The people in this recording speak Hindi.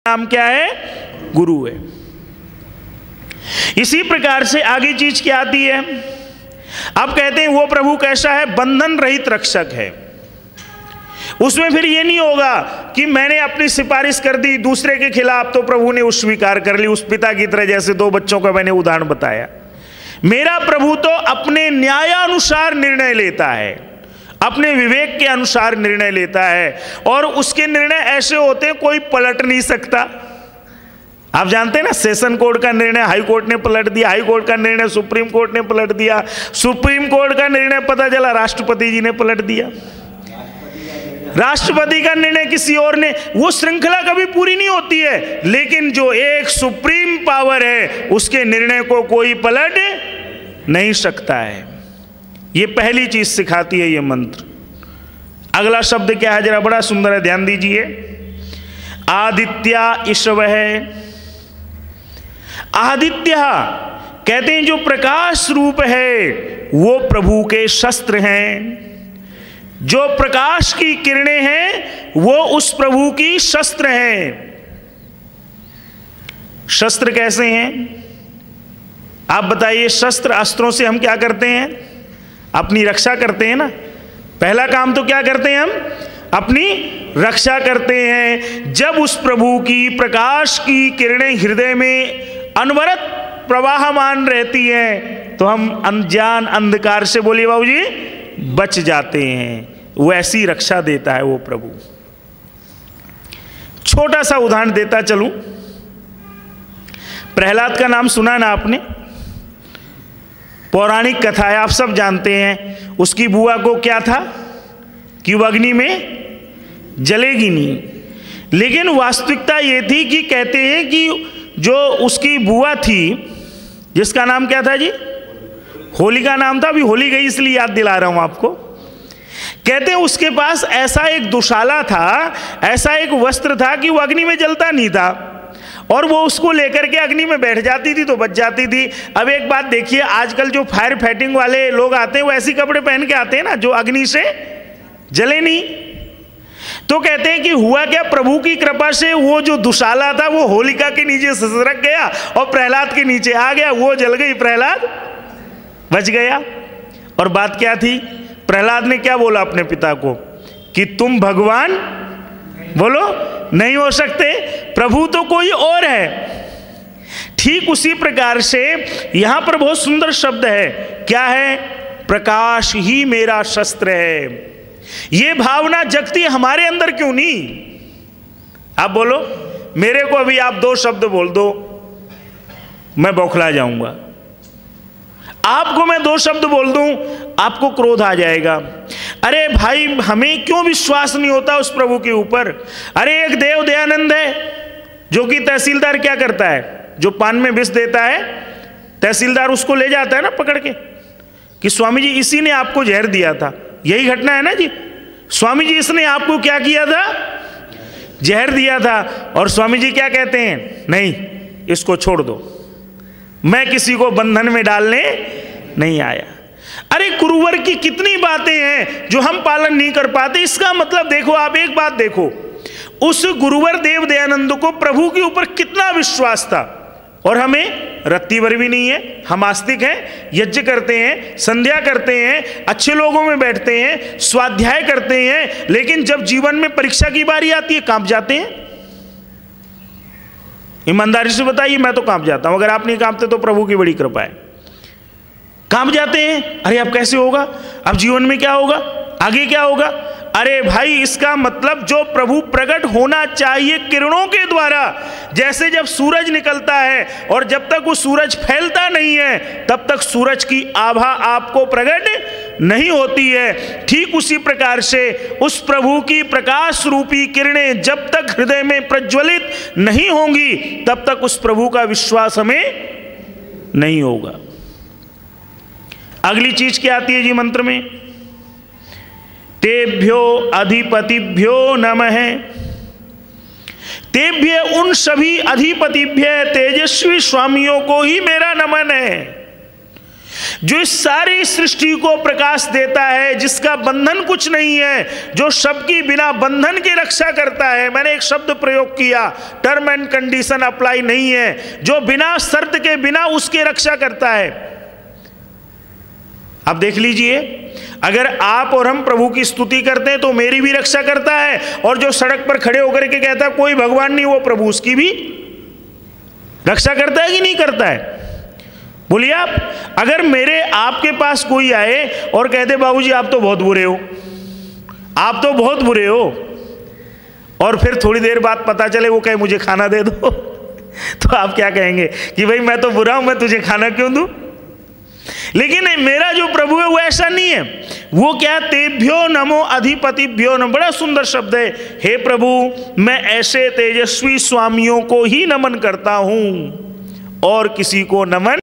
नाम क्या है? गुरु है। इसी प्रकार से आगे चीज क्या आती है? अब कहते हैं वो प्रभु कैसा है? बंधन रहित रक्षक है। उसमें फिर ये नहीं होगा कि मैंने अपनी सिफारिश कर दी दूसरे के खिलाफ तो प्रभु ने उस स्वीकार कर ली, उस पिता की तरह जैसे दो बच्चों का मैंने उदाहरण बताया। मेरा प्रभु तो अपने न्यायानुसार निर्णय लेता है, अपने विवेक के अनुसार निर्णय लेता है, और उसके निर्णय ऐसे होते हैं कोई पलट नहीं सकता। आप जानते हैं ना, सेशन कोर्ट का निर्णय हाई कोर्ट ने पलट दिया, हाई कोर्ट का निर्णय सुप्रीम कोर्ट ने पलट दिया, सुप्रीम कोर्ट का निर्णय पता चला राष्ट्रपति जी ने पलट दिया, राष्ट्रपति का निर्णय किसी और ने। वो श्रृंखला कभी पूरी नहीं होती है, लेकिन जो एक सुप्रीम पावर है उसके निर्णय को कोई पलट नहीं सकता है। ये पहली चीज सिखाती है ये मंत्र। अगला शब्द क्या है? जरा बड़ा सुंदर है, ध्यान दीजिए। आदित्य ईश्वर है। आदित्य कहते हैं जो प्रकाश रूप है वो प्रभु के शस्त्र हैं। जो प्रकाश की किरणें हैं वो उस प्रभु की शस्त्र हैं। शस्त्र कैसे हैं आप बताइए? शस्त्र अस्त्रों से हम क्या करते हैं? अपनी रक्षा करते हैं ना। पहला काम तो क्या करते हैं? हम अपनी रक्षा करते हैं। जब उस प्रभु की प्रकाश की किरणें हृदय में अनवरत प्रवाहमान रहती हैं तो हम अनजान अंधकार से, बोलिए बाबूजी, बच जाते हैं। वो ऐसी रक्षा देता है वो प्रभु। छोटा सा उदाहरण देता चलूं। प्रहलाद का नाम सुना ना आपने? पौराणिक कथा है, आप सब जानते हैं। उसकी बुआ को क्या था कि वो अग्नि में जलेगी नहीं, लेकिन वास्तविकता ये थी कि कहते हैं कि जो उसकी बुआ थी, जिसका नाम क्या था जी? होलिका नाम था। अभी होली गई इसलिए याद दिला रहा हूं आपको। कहते हैं उसके पास ऐसा एक दुशाला था, ऐसा एक वस्त्र था कि वो अग्नि में जलता नहीं था, और वो उसको लेकर के अग्नि में बैठ जाती थी तो बच जाती थी। अब एक बात देखिए, आजकल जो फायर फाइटिंग वाले लोग आते हैं वो ऐसी कपड़े पहन के आते हैं ना जो अग्नि से जले नहीं। तो कहते हैं कि हुआ क्या, प्रभु की कृपा से वो जो दुशाला था वो होलिका के नीचे ससरक गया और प्रहलाद के नीचे आ गया। वो जल गई, प्रहलाद बच गया। और बात क्या थी? प्रहलाद ने क्या बोला अपने पिता को कि तुम भगवान बोलो नहीं हो सकते, प्रभु तो कोई और है। ठीक उसी प्रकार से यहां पर बहुत सुंदर शब्द है, क्या है? प्रकाश ही मेरा शस्त्र है। ये भावना जगती हमारे अंदर क्यों नहीं? आप बोलो, मेरे को अभी आप दो शब्द बोल दो मैं बौखला जाऊंगा। आपको मैं दो शब्द बोल दूं आपको क्रोध आ जाएगा। अरे भाई, हमें क्यों विश्वास नहीं होता उस प्रभु के ऊपर? अरे एक देव दयानंद है जो कि तहसीलदार क्या करता है, जो पान में विष देता है, तहसीलदार उसको ले जाता है ना पकड़ के कि स्वामी जी इसी ने आपको जहर दिया था। यही घटना है ना जी? स्वामी जी इसने आपको क्या किया था? जहर दिया था। और स्वामी जी क्या कहते हैं? नहीं, इसको छोड़ दो, मैं किसी को बंधन में डालने नहीं आया। अरे गुरुवर की कितनी बातें हैं जो हम पालन नहीं कर पाते। इसका मतलब देखो, आप एक बात देखो, उस गुरुवर देव दयानंद को प्रभु के ऊपर कितना विश्वास था, और हमें रत्ती भर भी नहीं है। हम आस्तिक हैं, यज्ञ करते हैं, संध्या करते हैं, अच्छे लोगों में बैठते हैं, स्वाध्याय करते हैं, लेकिन जब जीवन में परीक्षा की बारी आती है कांप जाते हैं। ईमानदारी से बताइए, मैं तो कांप जाता हूं। अगर आप नहीं कांपते तो प्रभु की बड़ी कृपा है। कांप जाते हैं, अरे अब कैसे होगा, अब जीवन में क्या होगा, आगे क्या होगा? अरे भाई, इसका मतलब जो प्रभु प्रकट होना चाहिए किरणों के द्वारा, जैसे जब सूरज निकलता है और जब तक वो सूरज फैलता नहीं है तब तक सूरज की आभा आपको प्रकट नहीं होती है। ठीक उसी प्रकार से उस प्रभु की प्रकाश रूपी किरणें जब तक हृदय में प्रज्वलित नहीं होंगी तब तक उस प्रभु का विश्वास हमें नहीं होगा। अगली चीज क्या आती है जी मंत्र में? तेभ्यो अधिपतिभ्यो नमः। तेभ्य, उन सभी अधिपतिभ्य तेजस्वी स्वामियों को ही मेरा नमन है। जो इस सारी सृष्टि को प्रकाश देता है, जिसका बंधन कुछ नहीं है, जो सबकी बिना बंधन के रक्षा करता है। मैंने एक शब्द प्रयोग किया, टर्म एंड कंडीशन अप्लाई नहीं है, जो बिना शर्त के बिना उसके रक्षा करता है। अब देख लीजिए, अगर आप और हम प्रभु की स्तुति करते हैं तो मेरी भी रक्षा करता है, और जो सड़क पर खड़े होकर के कहता है कोई भगवान नहीं, वो प्रभु उसकी भी रक्षा करता है कि नहीं करता है? बोलिए आप। अगर मेरे आपके पास कोई आए और कहते बाबूजी आप तो बहुत बुरे हो, आप तो बहुत बुरे हो, और फिर थोड़ी देर बाद पता चले वो कहे मुझे खाना दे दो, तो आप क्या कहेंगे कि भाई मैं तो बुरा हूं, मैं तुझे खाना क्यों दूं? लेकिन मेरा जो प्रभु है वो ऐसा नहीं है। वो क्या, तेभ्यो नमो अधिपतिभ्यो नमो, बड़ा सुंदर शब्द है। हे प्रभु मैं ऐसे तेजस्वी स्वामियों को ही नमन करता हूं और किसी को नमन